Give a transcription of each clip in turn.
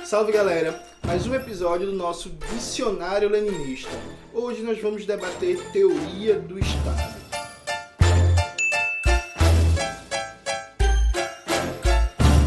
Salve galera, mais um episódio do nosso Dicionário Leninista. Hoje nós vamos debater teoria do Estado.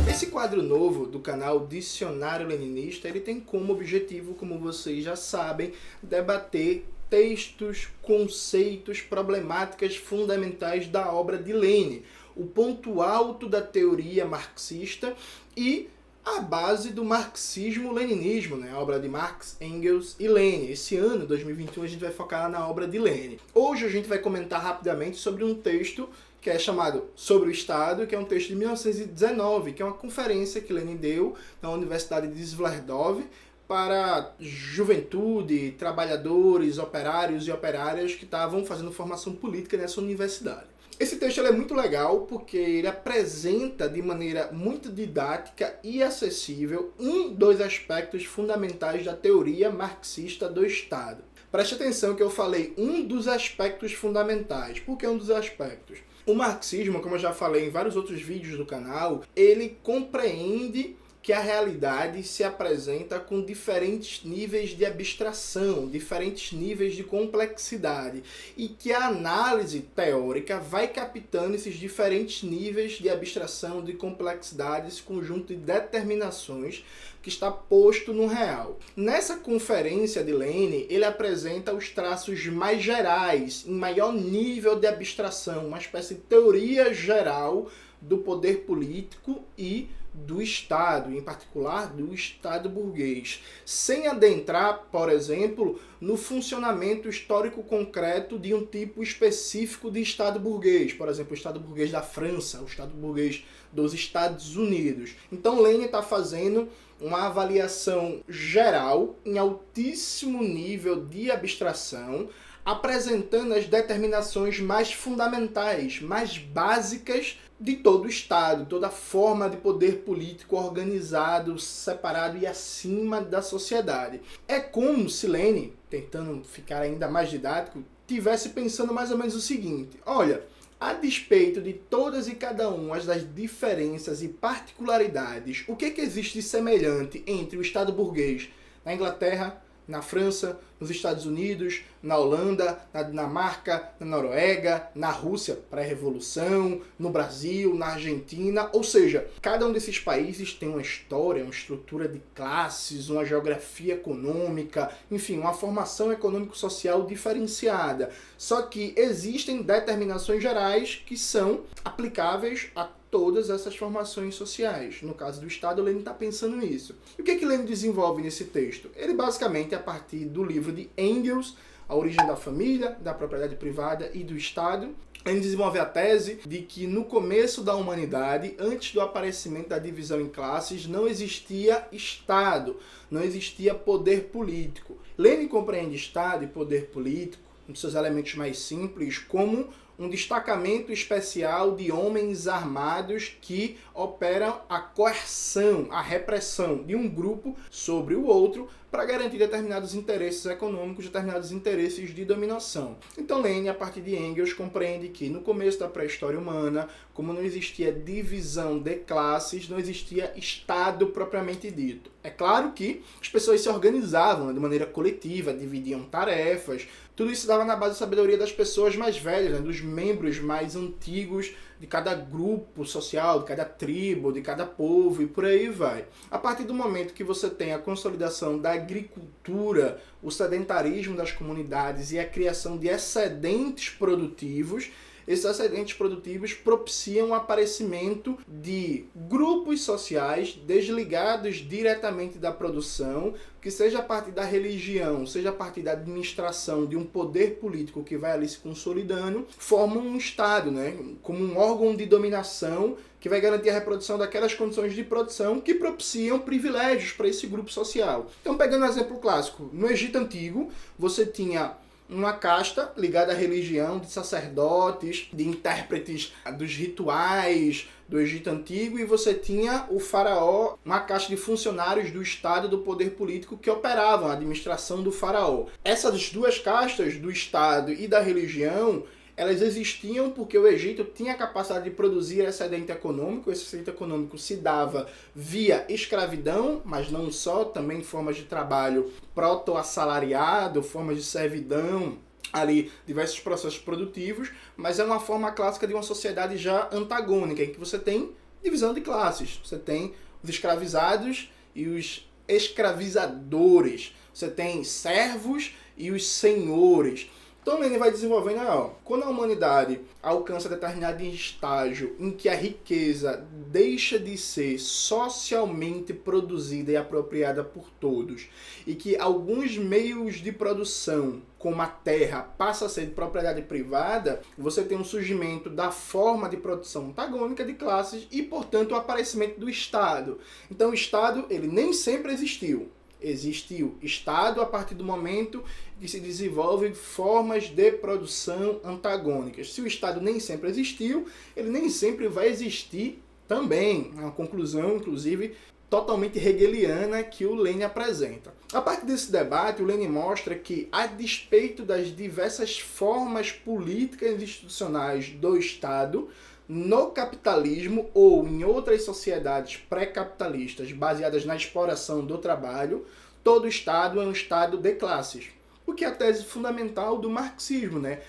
Esse quadro novo do canal Dicionário Leninista, ele tem como objetivo, como vocês já sabem, debater textos, conceitos, problemáticas fundamentais da obra de Lenin, o ponto alto da teoria marxista e a base do marxismo-leninismo, né? A obra de Marx, Engels e Lenin. Esse ano, 2021, a gente vai focar na obra de Lenin. Hoje a gente vai comentar rapidamente sobre um texto que é chamado Sobre o Estado, que é um texto de 1919, que é uma conferência que Lenin deu na Universidade de Sverdlov para juventude, trabalhadores, operários e operárias que estavam fazendo formação política nessa universidade. Esse texto é muito legal porque ele apresenta de maneira muito didática e acessível dos aspectos fundamentais da teoria marxista do Estado. Preste atenção que eu falei um dos aspectos fundamentais. Por que um dos aspectos? O marxismo, como eu já falei em vários outros vídeos do canal, ele compreende que a realidade se apresenta com diferentes níveis de abstração, diferentes níveis de complexidade, e que a análise teórica vai captando esses diferentes níveis de abstração, de complexidade, esse conjunto de determinações que está posto no real. Nessa conferência de Lenin, ele apresenta os traços mais gerais, em maior nível de abstração, uma espécie de teoria geral do poder político e do Estado, em particular do Estado burguês, sem adentrar, por exemplo, no funcionamento histórico concreto de um tipo específico de Estado burguês, por exemplo, o Estado burguês da França, o Estado burguês dos Estados Unidos. Então Lenin está fazendo uma avaliação geral, em altíssimo nível de abstração, apresentando as determinações mais fundamentais, mais básicas de todo o Estado, toda forma de poder político organizado, separado e acima da sociedade. É como se Lenin, tentando ficar ainda mais didático, tivesse pensando mais ou menos o seguinte: olha, a despeito de todas e cada uma das diferenças e particularidades, o que existe de semelhante entre o Estado burguês na Inglaterra, na França, nos Estados Unidos, na Holanda, na Dinamarca, na Noruega, na Rússia, pré-revolução, no Brasil, na Argentina, ou seja, cada um desses países tem uma história, uma estrutura de classes, uma geografia econômica, enfim, uma formação econômico-social diferenciada. Só que existem determinações gerais que são aplicáveis a todas essas formações sociais. No caso do Estado, Lenin está pensando nisso. E o que Lenin desenvolve nesse texto? Ele basicamente, a partir do livro de Engels, A Origem da Família, da Propriedade Privada e do Estado, ele desenvolve a tese de que no começo da humanidade, antes do aparecimento da divisão em classes, não existia Estado, não existia poder político. Lenin compreende Estado e poder político, um dos seus elementos mais simples, como um destacamento especial de homens armados que operam a coerção, a repressão de um grupo sobre o outro para garantir determinados interesses econômicos, determinados interesses de dominação. Então Lenin, a partir de Engels, compreende que no começo da pré-história humana, como não existia divisão de classes, não existia Estado propriamente dito. É claro que as pessoas se organizavam de maneira coletiva, dividiam tarefas, tudo isso dava na base da sabedoria das pessoas mais velhas, né, dos membros mais antigos de cada grupo social, de cada tribo, de cada povo e por aí vai. A partir do momento que você tem a consolidação da agricultura, o sedentarismo das comunidades e a criação de excedentes produtivos, esses excedentes produtivos propiciam o aparecimento de grupos sociais desligados diretamente da produção, que seja a partir da religião, seja a partir da administração de um poder político que vai ali se consolidando, formam um Estado, né, como um órgão de dominação que vai garantir a reprodução daquelas condições de produção que propiciam privilégios para esse grupo social. Então, pegando um exemplo clássico, no Egito Antigo, você tinha uma casta ligada à religião, de sacerdotes, de intérpretes dos rituais do Egito Antigo, e você tinha o faraó, uma casta de funcionários do Estado, do poder político, que operavam a administração do faraó. Essas duas castas, do Estado e da religião, elas existiam porque o Egito tinha a capacidade de produzir excedente econômico. Esse excedente econômico se dava via escravidão, mas não só, também formas de trabalho proto-assalariado, formas de servidão, ali diversos processos produtivos, mas é uma forma clássica de uma sociedade já antagônica, em que você tem divisão de classes. Você tem os escravizados e os escravizadores. Você tem servos e os senhores. Então ele vai desenvolvendo, quando a humanidade alcança determinado estágio em que a riqueza deixa de ser socialmente produzida e apropriada por todos, e que alguns meios de produção, como a terra, passa a ser de propriedade privada, você tem um surgimento da forma de produção antagônica de classes e, portanto, o aparecimento do Estado. Então o Estado, ele nem sempre existiu. Existiu Estado a partir do momento que se desenvolvem formas de produção antagônicas. Se o Estado nem sempre existiu, ele nem sempre vai existir também. É uma conclusão, inclusive, totalmente hegeliana que o Lenin apresenta. A partir desse debate, o Lenin mostra que, a despeito das diversas formas políticas e institucionais do Estado, no capitalismo ou em outras sociedades pré-capitalistas baseadas na exploração do trabalho, todo Estado é um Estado de classes. O que é a tese fundamental do marxismo, né?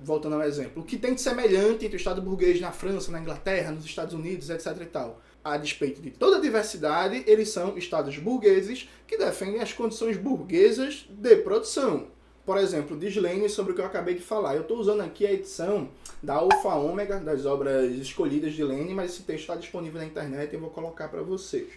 Voltando ao exemplo, o que tem de semelhante entre o Estado burguês na França, na Inglaterra, nos Estados Unidos, etc. e tal. A despeito de toda a diversidade, eles são Estados burgueses que defendem as condições burguesas de produção. Por exemplo, diz Lenin sobre o que eu acabei de falar. Eu estou usando aqui a edição da Alfa Ômega, das obras escolhidas de Lenin, mas esse texto está disponível na internet e eu vou colocar para vocês.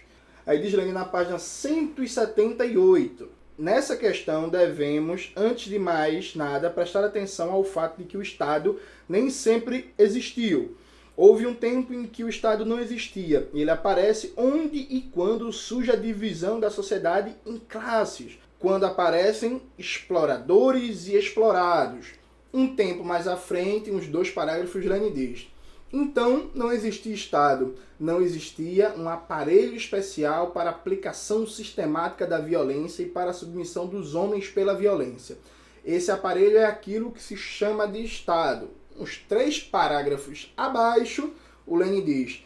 Aí diz Lenin na página 178. Nessa questão devemos, antes de mais nada, prestar atenção ao fato de que o Estado nem sempre existiu. Houve um tempo em que o Estado não existia. Ele aparece onde e quando surge a divisão da sociedade em classes. Quando aparecem exploradores e explorados. Um tempo mais à frente, uns 2 parágrafos, Lenin diz: então, não existia Estado, não existia um aparelho especial para aplicação sistemática da violência e para a submissão dos homens pela violência. Esse aparelho é aquilo que se chama de Estado. Uns 3 parágrafos abaixo, o Lenin diz: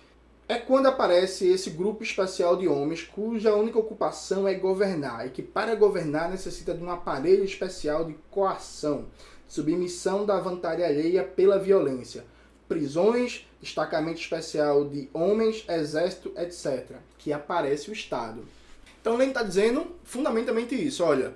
é quando aparece esse grupo especial de homens cuja única ocupação é governar, e que para governar necessita de um aparelho especial de coação, submissão da vontade alheia pela violência, prisões, destacamento especial de homens, exército, etc. Que aparece o Estado. Então Lenin está dizendo fundamentalmente isso, olha,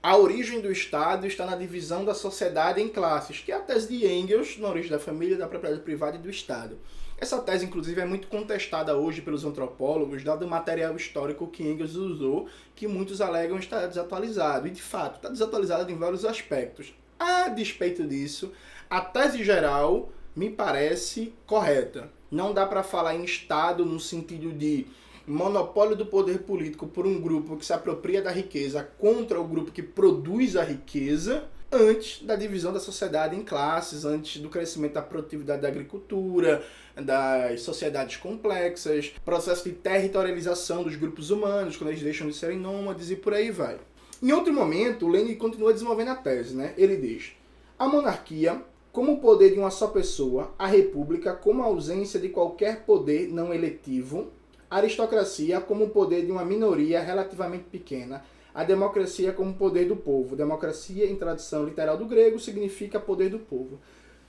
a origem do Estado está na divisão da sociedade em classes, que é a tese de Engels, na origem da família, da propriedade privada e do Estado. Essa tese, inclusive, é muito contestada hoje pelos antropólogos, dado o material histórico que Engels usou, que muitos alegam estar desatualizado. E, de fato, está desatualizado em vários aspectos. A despeito disso, a tese geral me parece correta. Não dá para falar em Estado no sentido de monopólio do poder político por um grupo que se apropria da riqueza contra o grupo que produz a riqueza, antes da divisão da sociedade em classes, antes do crescimento da produtividade da agricultura, das sociedades complexas, processo de territorialização dos grupos humanos, quando eles deixam de serem nômades e por aí vai. Em outro momento, Lenin continua desenvolvendo a tese, né? Ele diz: a monarquia, como o poder de uma só pessoa, a república, como a ausência de qualquer poder não eletivo, a aristocracia, como o poder de uma minoria relativamente pequena, a democracia como poder do povo. Democracia, em tradução literal do grego, significa poder do povo.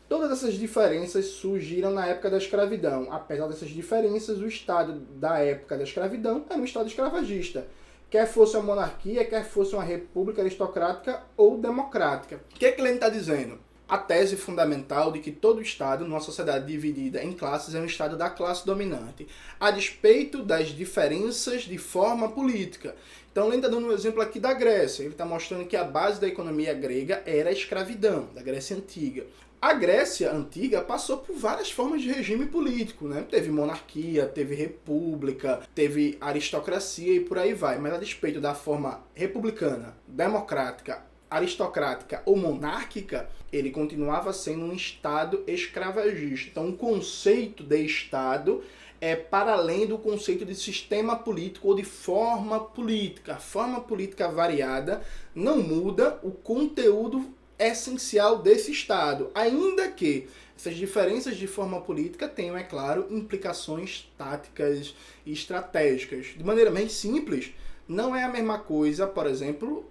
Todas essas diferenças surgiram na época da escravidão. Apesar dessas diferenças, o Estado da época da escravidão era um Estado escravagista. Quer fosse uma monarquia, quer fosse uma república aristocrática ou democrática. O que Lenin está dizendo? A tese fundamental de que todo Estado, numa sociedade dividida em classes, é um Estado da classe dominante, a despeito das diferenças de forma política. Então, ele está dando um exemplo aqui da Grécia. Ele está mostrando que a base da economia grega era a escravidão, da Grécia Antiga. A Grécia Antiga passou por várias formas de regime político, né? Teve monarquia, teve república, teve aristocracia e por aí vai. Mas a despeito da forma republicana, democrática, aristocrática ou monárquica, ele continuava sendo um Estado escravagista. Então, o conceito de Estado é para além do conceito de sistema político ou de forma política. A forma política variada não muda, o conteúdo essencial desse Estado, ainda que essas diferenças de forma política tenham, é claro, implicações táticas e estratégicas. De maneira bem simples, não é a mesma coisa, por exemplo,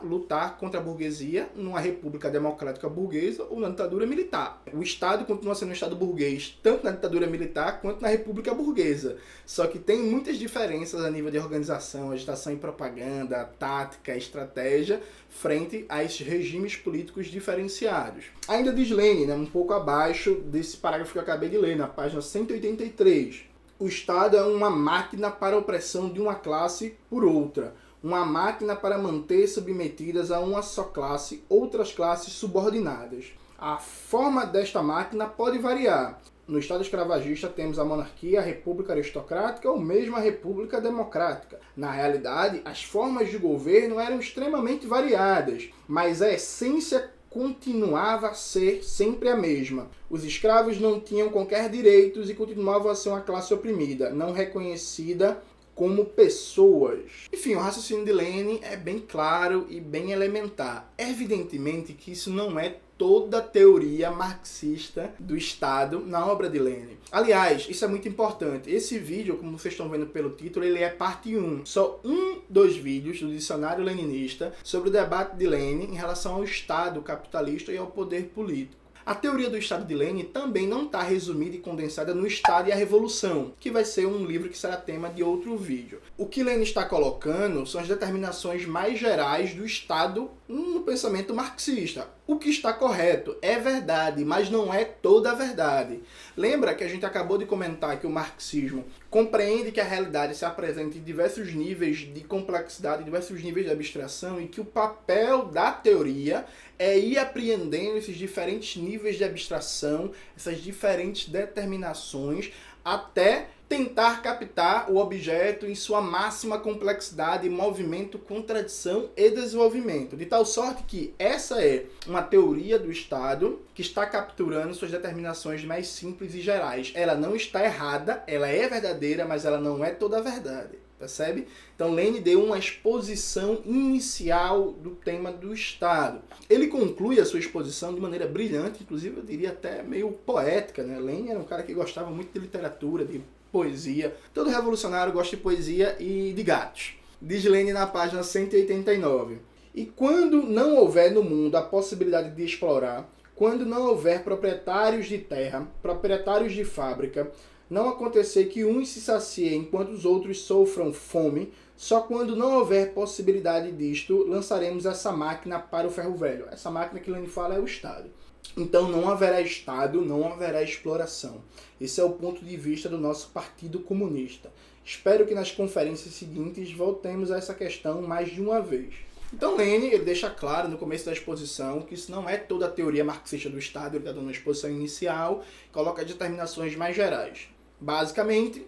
lutar contra a burguesia numa república democrática burguesa ou na ditadura militar. O Estado continua sendo um Estado burguês, tanto na ditadura militar quanto na república burguesa. Só que tem muitas diferenças a nível de organização, agitação e propaganda, tática, estratégia, frente a esses regimes políticos diferenciados. Ainda diz Lenin, um pouco abaixo desse parágrafo que eu acabei de ler, na página 183. O Estado é uma máquina para a opressão de uma classe por outra, uma máquina para manter submetidas a uma só classe outras classes subordinadas. A forma desta máquina pode variar. No Estado escravagista temos a monarquia, a república aristocrática ou mesmo a república democrática. Na realidade, as formas de governo eram extremamente variadas, mas a essência continuava a ser sempre a mesma. Os escravos não tinham qualquer direitos e continuavam a ser uma classe oprimida, não reconhecida como pessoas. Enfim, o raciocínio de Lenin é bem claro e bem elementar. Evidentemente que isso não é toda a teoria marxista do Estado na obra de Lenin. Aliás, isso é muito importante. Esse vídeo, como vocês estão vendo pelo título, ele é parte 1. Só um dos vídeos do dicionário leninista sobre o debate de Lenin em relação ao Estado capitalista e ao poder político. A teoria do Estado de Lenin também não está resumida e condensada no Estado e a Revolução, que vai ser um livro que será tema de outro vídeo. O que Lenin está colocando são as determinações mais gerais do Estado no pensamento marxista. O que está correto é verdade, mas não é toda a verdade. Lembra que a gente acabou de comentar que o marxismo compreende que a realidade se apresenta em diversos níveis de complexidade, diversos níveis de abstração, e que o papel da teoria é ir apreendendo esses diferentes níveis de abstração, essas diferentes determinações, até tentar captar o objeto em sua máxima complexidade, movimento, contradição e desenvolvimento. De tal sorte que essa é uma teoria do Estado que está capturando suas determinações mais simples e gerais. Ela não está errada, ela é verdadeira, mas ela não é toda a verdade. Percebe? Então Lenin deu uma exposição inicial do tema do Estado. Ele conclui a sua exposição de maneira brilhante, inclusive eu diria até meio poética, né? Lenin era um cara que gostava muito de literatura, de poesia. Todo revolucionário gosta de poesia e de gatos. Diz Lenin na página 189. E quando não houver no mundo a possibilidade de explorar, quando não houver proprietários de terra, proprietários de fábrica, não acontecer que uns se saciem enquanto os outros sofram fome, só quando não houver possibilidade disto, lançaremos essa máquina para o ferro velho. Essa máquina que Lenin fala é o Estado. Então não haverá Estado, não haverá exploração. Esse é o ponto de vista do nosso Partido Comunista. Espero que nas conferências seguintes voltemos a essa questão mais de uma vez. Então Lenin ele deixa claro no começo da exposição que isso não é toda a teoria marxista do Estado, ele está dando uma exposição inicial, coloca determinações mais gerais. Basicamente,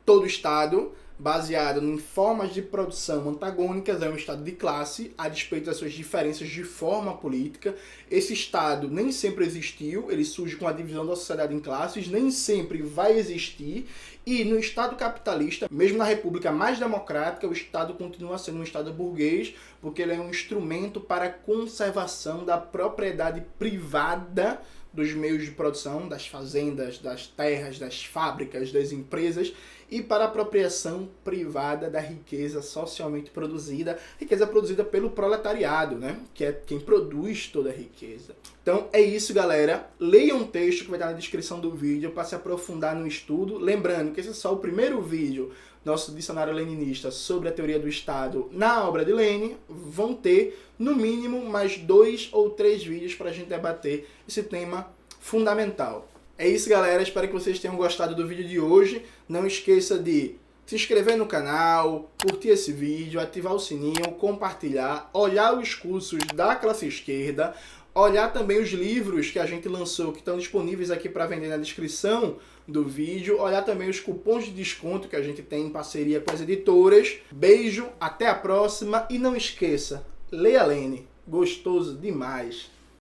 todo Estado, baseado em formas de produção antagônicas, é um Estado de classe, a despeito das suas diferenças de forma política. Esse Estado nem sempre existiu, ele surge com a divisão da sociedade em classes, nem sempre vai existir, e no Estado capitalista, mesmo na república mais democrática, o Estado continua sendo um Estado burguês, porque ele é um instrumento para a conservação da propriedade privada dos meios de produção, das fazendas, das terras, das fábricas, das empresas, e para a apropriação privada da riqueza socialmente produzida, riqueza produzida pelo proletariado, né? Que é quem produz toda a riqueza. Então é isso, galera. Leiam um texto que vai estar na descrição do vídeo para se aprofundar no estudo. Lembrando que esse é só o primeiro vídeo do nosso dicionário leninista sobre a teoria do Estado na obra de Lenin. Vão ter, no mínimo, mais 2 ou 3 vídeos para a gente debater esse tema fundamental. É isso, galera. Espero que vocês tenham gostado do vídeo de hoje. Não esqueça de se inscrever no canal, curtir esse vídeo, ativar o sininho, compartilhar, olhar os cursos da classe esquerda, olhar também os livros que a gente lançou, que estão disponíveis aqui para vender na descrição do vídeo, olhar também os cupons de desconto que a gente tem em parceria com as editoras. Beijo, até a próxima e não esqueça, leia Lenin, gostoso demais.